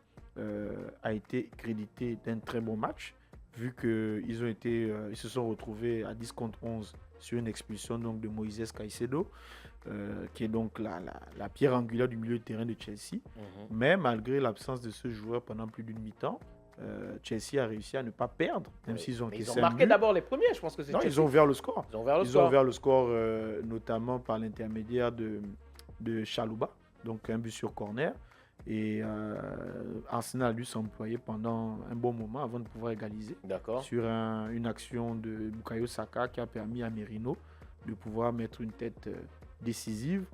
a été crédité d'un très bon match, vu qu'ils se sont retrouvés à 10 contre 11 sur une expulsion donc, de Moïse Caicedo, qui est donc la pierre angulaire du milieu de terrain de Chelsea. Mais malgré l'absence de ce joueur pendant plus d'une mi-temps, Chelsea a réussi à ne pas perdre, même s'ils ont Ils ont marqué d'abord les premiers, je pense que c'est Chelsea. Ils ont ouvert le score. Ils ont ouvert le score, notamment par l'intermédiaire de Chalouba, donc un but sur corner. Et Arsenal a dû s'employer pendant un bon moment avant de pouvoir égaliser sur une action de Bukayo Saka qui a permis à Merino de pouvoir mettre une tête décisive.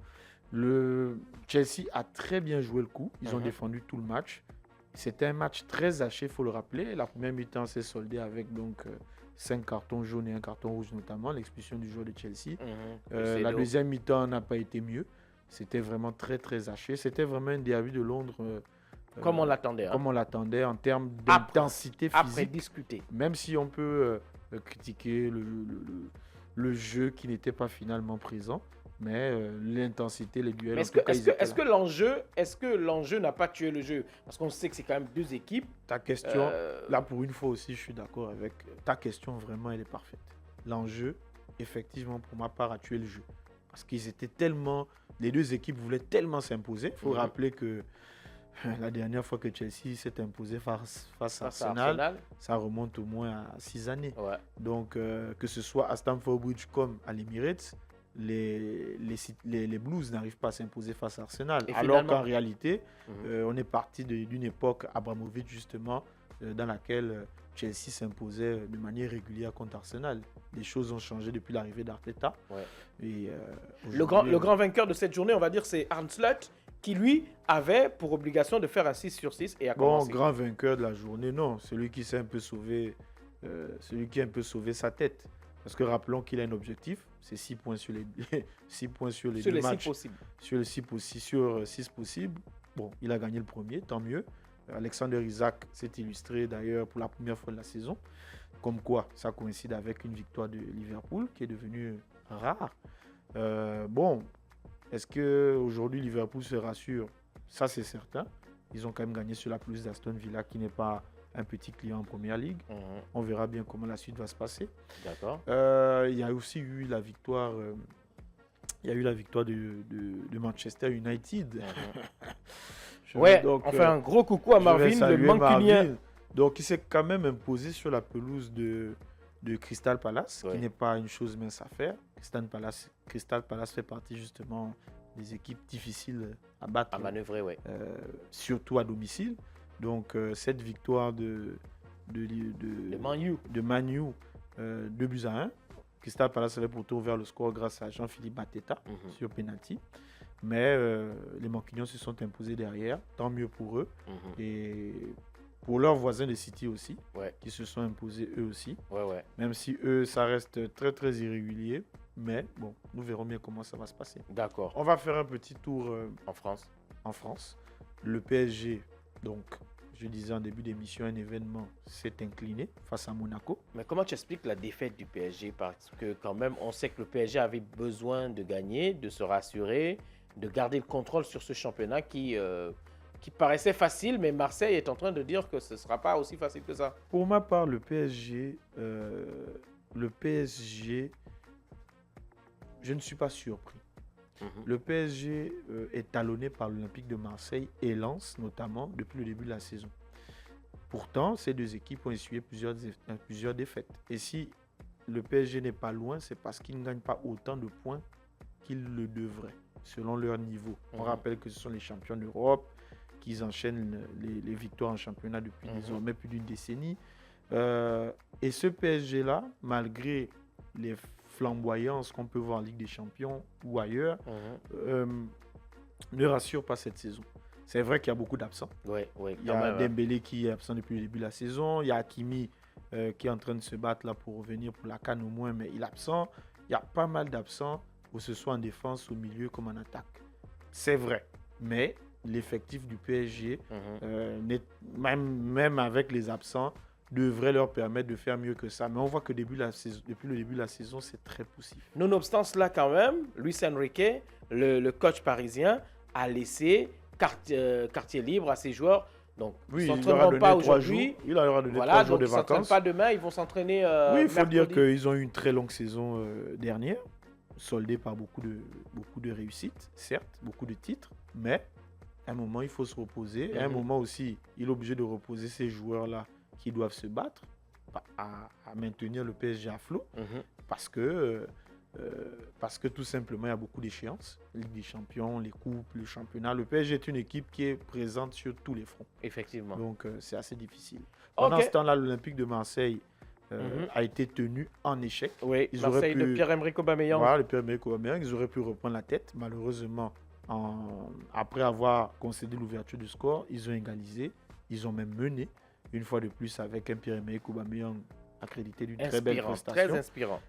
Le Chelsea a très bien joué le coup. Ils ont défendu tout le match. C'était un match très haché, il faut le rappeler. La première mi-temps s'est soldée avec donc 5 cartons jaunes et un carton rouge notamment, l'expulsion du joueur de Chelsea. La deuxième mi-temps n'a pas été mieux. C'était vraiment très très haché. C'était vraiment un derby de Londres. Comme on l'attendait. Comme on l'attendait en termes d'intensité physique. Après discuter. Même si on peut critiquer le jeu qui n'était pas finalement présent. Mais l'intensité, les duels... Est-ce que l'enjeu n'a pas tué le jeu? Parce qu'on sait que c'est quand même 2 équipes. Ta question, là pour une fois aussi, je suis d'accord avec... Ta question, vraiment, elle est parfaite. L'enjeu, effectivement, pour ma part, a tué le jeu. Parce qu'ils étaient tellement... Les 2 équipes voulaient tellement s'imposer. Il faut rappeler que la dernière fois que Chelsea s'est imposé face à Arsenal, ça remonte au moins à 6 années. Donc, que ce soit à Stamford Bridge comme à l'Emirates, les Blues n'arrivent pas à s'imposer face à Arsenal. Alors qu'en réalité, on est parti d'une époque Abramovich, justement, dans laquelle Chelsea s'imposait de manière régulière contre Arsenal. Les choses ont changé depuis l'arrivée d'Arteta. Et le grand vainqueur de cette journée, on va dire, c'est Arne Slot, qui lui avait pour obligation de faire un 6 sur 6 et a commencé. Grand vainqueur de la journée, non. Celui qui s'est un peu sauvé, celui qui a un peu sauvé sa tête. Parce que rappelons qu'il a un objectif, c'est 6 points sur les 2 matchs. 6 possibles. Sur 6 possibles. Bon, il a gagné le premier, tant mieux. Alexander Isak s'est illustré d'ailleurs pour la première fois de la saison. Comme quoi, ça coïncide avec une victoire de Liverpool qui est devenue rare. Bon, est-ce qu'aujourd'hui Liverpool se rassure? Ça, c'est certain. Ils ont quand même gagné sur la pelouse d'Aston Villa qui n'est pas un petit client en Première Ligue. On verra bien comment la suite va se passer. D'accord. Il y a aussi eu la victoire, de Manchester United. On fait un gros coucou à Marvin, le Mancunien. Donc, il s'est quand même imposé sur la pelouse de Crystal Palace, qui n'est pas une chose mince à faire. Crystal Palace fait partie justement des équipes difficiles à battre. À manœuvrer, surtout à domicile. Donc, cette victoire de Man U, 2-1. Crystal Palace avait pourtant ouvert le score grâce à Jean-Philippe Mateta sur penalty. Mais les Mancuniens se sont imposés derrière, tant mieux pour eux. Et pour leurs voisins de City aussi, qui se sont imposés eux aussi. Même si eux, ça reste très très irrégulier. Mais bon, nous verrons bien comment ça va se passer. D'accord. On va faire un petit tour en France. Le PSG, donc, je disais en début d'émission, un événement s'est incliné face à Monaco. Mais comment tu expliques la défaite du PSG? Parce que quand même, on sait que le PSG avait besoin de gagner, de se rassurer, de garder le contrôle sur ce championnat qui paraissait facile, mais Marseille est en train de dire que ce ne sera pas aussi facile que ça. Pour ma part, le PSG, je ne suis pas surpris. Le PSG est talonné par l'Olympique de Marseille et Lens, notamment, depuis le début de la saison. Pourtant, ces deux équipes ont essuyé plusieurs défaites. Et si le PSG n'est pas loin, c'est parce qu'ils ne gagnent pas autant de points qu'ils le devraient, selon leur niveau. On rappelle que ce sont les champions d'Europe, qu'ils enchaînent les victoires en championnat depuis désormais plus d'une décennie. Et ce PSG-là, malgré les flamboyances qu'on peut voir en Ligue des Champions ou ailleurs, ne rassure pas cette saison. C'est vrai qu'il y a beaucoup d'absents. Il y a Dembélé qui est absent depuis le début de la saison. Il y a Hakimi qui est en train de se battre là pour revenir pour la CAN au moins, mais il est absent. Il y a pas mal d'absents, que ce soit en défense, au milieu comme en attaque. C'est vrai, mais l'effectif du PSG, même avec les absents, devrait leur permettre de faire mieux que ça. Mais on voit que depuis le début de la saison, c'est très poussif. Nonobstant cela, quand même, Luis Enrique, le coach parisien, a laissé quartier libre à ses joueurs. Donc, oui, ils ne s'entraîneront pas aujourd'hui. Il leur aura donné 3 jours de vacances. Ils ne s'entraînent pas demain, ils vont s'entraîner oui, il faut mercredi. dire qu'ils ont eu une très longue saison dernière, soldée par beaucoup de réussites, certes, beaucoup de titres, mais à un moment, il faut se reposer. À un moment aussi, il est obligé de reposer ces joueurs-là qui doivent se battre à maintenir le PSG à flot, parce que tout simplement, il y a beaucoup d'échéances. Ligue des Champions, les coupes, le championnat. Le PSG est une équipe qui est présente sur tous les fronts. Effectivement. Donc, c'est assez difficile. Pendant ce temps-là, l'Olympique de Marseille a été tenu en échec. Oui, Marseille de Pierre-Emerick Aubameyang. Voilà, le Pierre-Emerick Aubameyang. Ils auraient pu reprendre la tête. Malheureusement, après avoir concédé l'ouverture du score, ils ont égalisé. Ils ont même mené, une fois de plus, avec un Pierre-Emerick Aubameyang accrédité d'une très belle prestation. Très inspirant.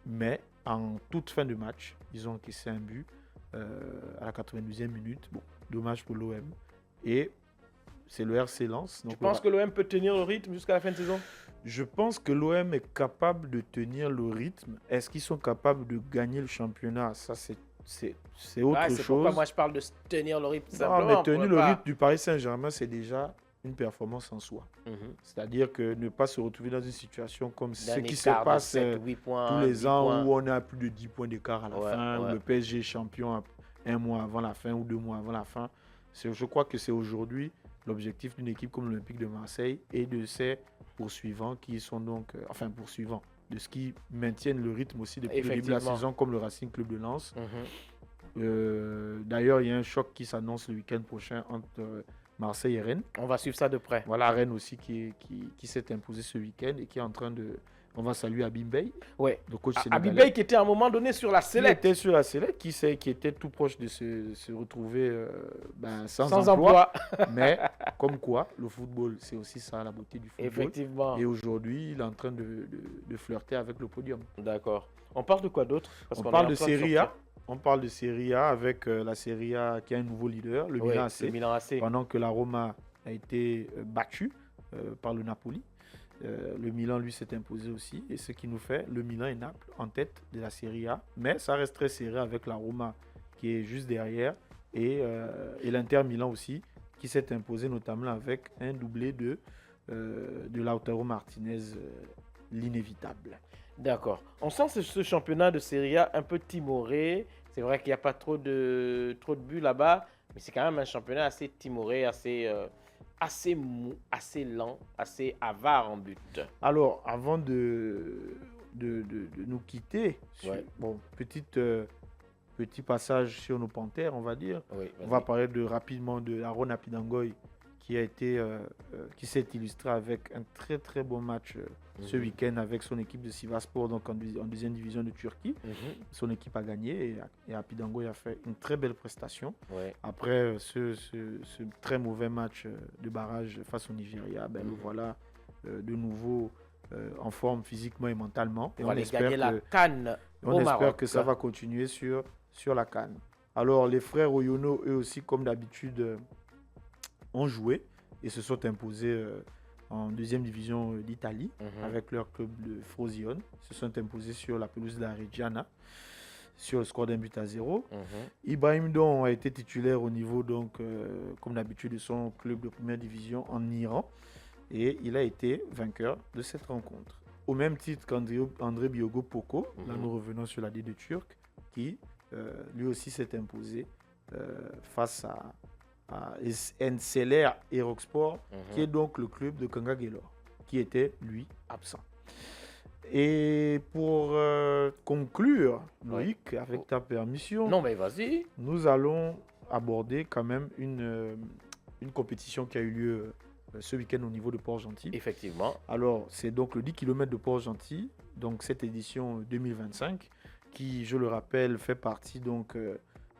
Mais en toute fin de match, ils ont encaissé un but à la 92e minute. Bon, dommage pour l'OM. Et c'est le RC Lens. Tu penses que l'OM peut tenir le rythme jusqu'à la fin de saison? Je pense que l'OM est capable de tenir le rythme. Est-ce qu'ils sont capables de gagner le championnat? Ça, c'est autre chose. C'est pourquoi moi je parle de tenir le rythme. Non, mais tenir le rythme du Paris Saint-Germain, c'est déjà une performance en soi. C'est-à-dire que ne pas se retrouver dans une situation comme ce qui se passe 7, 8 points, tous les ans points. Où on a plus de 10 points d'écart à la fin, où le PSG est champion un mois avant la fin ou 2 mois avant la fin. Je crois que c'est aujourd'hui l'objectif d'une équipe comme l'Olympique de Marseille et de ses poursuivants qui sont donc, poursuivants, de ce qui maintiennent le rythme aussi depuis le début de la saison, comme le Racing Club de Lens. D'ailleurs, il y a un choc qui s'annonce le week-end prochain entre Marseille et Rennes. On va suivre ça de près. Voilà, Rennes aussi qui s'est imposé ce week-end et qui est en train de... On va saluer Habib Beye, le coach sénégalais. Habib Beye qui était à un moment donné sur la sellette. Il était sur la sellette, qui était tout proche de se retrouver sans emploi. Mais comme quoi, le football, c'est aussi ça, la beauté du football. Effectivement. Et aujourd'hui, il est en train de flirter avec le podium. D'accord. On parle de quoi d'autre? On parle de Serie A. On parle de Serie A avec la Serie A qui a un nouveau leader, le Milan AC. Pendant que la Roma a été battue par le Napoli. Le Milan, lui, s'est imposé aussi. Et ce qui nous fait le Milan et Naples en tête de la Serie A. Mais ça reste très serré avec la Roma qui est juste derrière. Et l'Inter Milan aussi, qui s'est imposé notamment avec un doublé de Lautaro Martinez, l'inévitable. D'accord. On sent ce championnat de Serie A un peu timoré. C'est vrai qu'il n'y a pas trop de buts là-bas. Mais c'est quand même un championnat assez timoré, assez mou, assez lent, assez avare en but. Alors, avant de nous quitter, bon, petit passage sur nos Panthères, on va dire. Oui, on va parler rapidement de Aaron Apidangoy qui s'est illustré avec un très très bon match ce week-end avec son équipe de Sivasspor, donc en deuxième division de Turquie. Son équipe a gagné et Apidangoy a fait une très belle prestation. Après ce très mauvais match de barrage face au Nigeria, le voilà de nouveau en forme physiquement et mentalement. Et on espère gagner la CAN au Maroc. Espère que ça va continuer sur la CAN. Alors les frères Oyono, eux aussi, comme d'habitude, ont joué et se sont imposés en deuxième division d'Italie avec leur club de Frosinone. Se sont imposés sur la pelouse de la Reggiana sur le score d'un but à 0. Ibrahim Don a été titulaire au niveau, donc, comme d'habitude, de son club de première division en Iran et il a été vainqueur de cette rencontre. Au même titre qu'André Biogo Poko, là nous revenons sur la D de Turc, qui lui aussi s'est imposé face à Enseler Erokspor, qui est donc le club de Kanga Gelor, qui était lui absent. Et pour conclure, Loïc, avec ta permission, non mais vas-y, nous allons aborder quand même une compétition qui a eu lieu ce week-end au niveau de Port-Gentil. Effectivement. Alors, c'est donc le 10 km de Port-Gentil, donc cette édition 2025, qui, je le rappelle, fait partie donc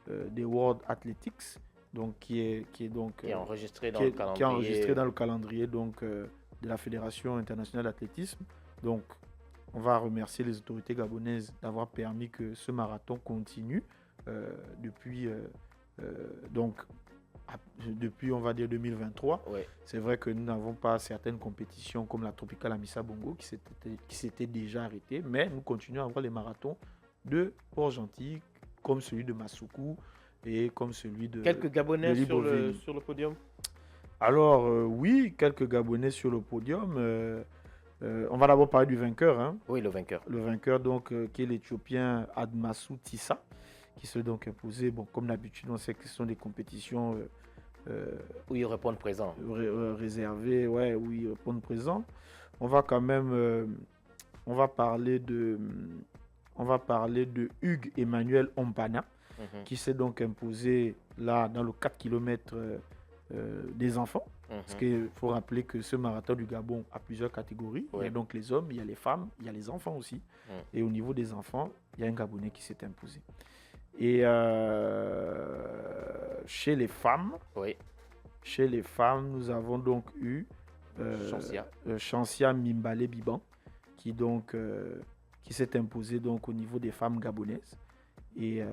des World Athletics, donc qui est enregistré dans le calendrier. Qui est enregistré dans le calendrier donc de la Fédération internationale d'athlétisme. Donc, on va remercier les autorités gabonaises d'avoir permis que ce marathon continue depuis on va dire 2023. C'est vrai que nous n'avons pas certaines compétitions comme la Tropical Amissa Bongo qui s'était déjà arrêtée, mais nous continuons à avoir les marathons de Port-Gentil comme celui de Massoukou et comme celui de quelques Gabonais sur le podium. Alors oui, quelques Gabonais sur le podium. On va d'abord parler du vainqueur. Hein. Oui, le vainqueur. Le vainqueur donc qui est l'Éthiopien Admassou Tissa, qui s'est donc imposé. Bon, comme d'habitude, on sait que ce sont des compétitions où ils répondent présent. Réservées, où ils répondent présent. On va quand même, on va parler de Hugues Emmanuel Ompana, qui s'est donc imposé là dans le 4 km des enfants. Parce qu'il faut rappeler que ce marathon du Gabon a plusieurs catégories. Il y a donc les hommes, il y a les femmes, il y a les enfants aussi. Et au niveau des enfants, il y a un Gabonais qui s'est imposé. Et chez les femmes, nous avons donc eu Chancia Mimbale Biban, qui s'est imposé donc au niveau des femmes gabonaises. Et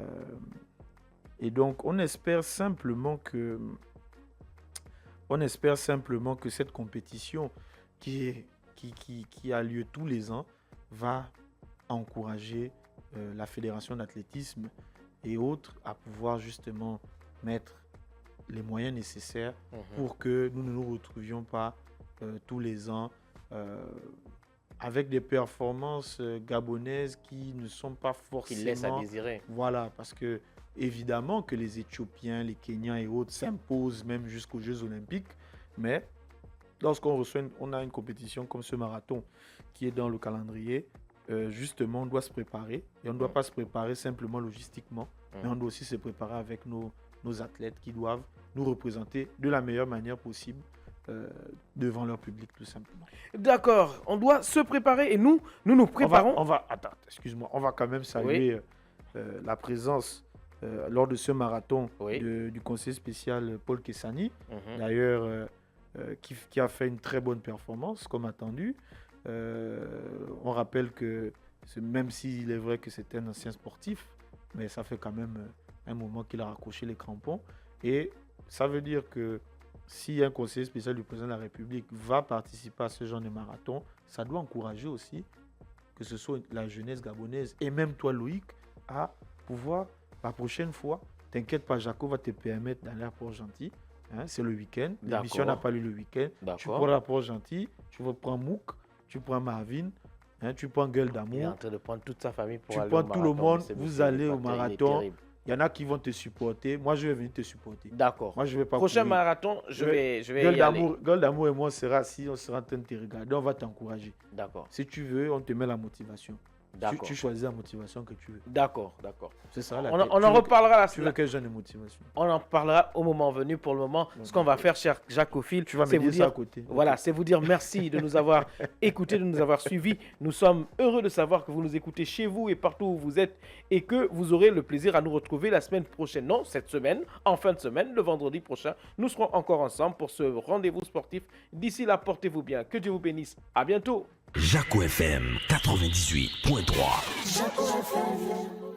donc on espère simplement que cette compétition qui a lieu tous les ans va encourager la fédération d'athlétisme et autres à pouvoir justement mettre les moyens nécessaires pour que nous ne nous retrouvions pas tous les ans avec des performances gabonaises qui ne sont pas forcément... Qui laissent à désirer. Voilà, parce que évidemment que les Éthiopiens, les Kenyans et autres s'imposent même jusqu'aux Jeux Olympiques, mais lorsqu'on a une compétition comme ce marathon qui est dans le calendrier, justement, on doit se préparer. Et on ne doit pas se préparer simplement logistiquement, mais on doit aussi se préparer avec nos athlètes qui doivent nous représenter de la meilleure manière possible devant leur public, tout simplement. D'accord, on doit se préparer et nous préparons. On va quand même saluer la présence lors de ce marathon du conseiller spécial Paul Kessani, d'ailleurs, qui a fait une très bonne performance, comme attendu. On rappelle que même s'il est vrai que c'est un ancien sportif, mais ça fait quand même un moment qu'il a raccroché les crampons. Et ça veut dire que si un conseiller spécial du président de la République va participer à ce genre de marathon, ça doit encourager aussi que ce soit la jeunesse gabonaise et même toi, Loïc, à pouvoir, la prochaine fois, t'inquiète pas, Jaco va te permettre d'aller à Port-Gentil. Hein, c'est le week-end. L'émission n'a pas lieu le week-end. Tu prends à Port-Gentil, tu prends Mouk, tu prends Marvin, tu prends Gueule d'amour. Il est en train de prendre toute sa famille pour aller au marathon. Tu prends tout le monde, vous allez au marathon. Il y en a qui vont te supporter. Moi, je vais venir te supporter. D'accord. Moi, je vais pas Prochain courir. marathon, je vais y aller. Gueule d'amour et moi, on sera en train de te regarder. On va t'encourager. D'accord. Si tu veux, on te met la motivation. D'accord. Tu choisis la motivation que tu veux. D'accord. C'est ça. La On en reparlera. Tu veux quel genre de motivation? On en parlera au moment venu. Pour le moment, ce qu'on va faire, cher Jacques Ophil, tu vas me dire ça à côté. Voilà, c'est vous dire merci de nous avoir écoutés, de nous avoir suivis. Nous sommes heureux de savoir que vous nous écoutez chez vous et partout où vous êtes et que vous aurez le plaisir à nous retrouver la semaine prochaine. Non, cette semaine, en fin de semaine, le vendredi prochain, nous serons encore ensemble pour ce rendez-vous sportif. D'ici là, portez-vous bien. Que Dieu vous bénisse. À bientôt. Jacko FM 98.3. Jacko FM.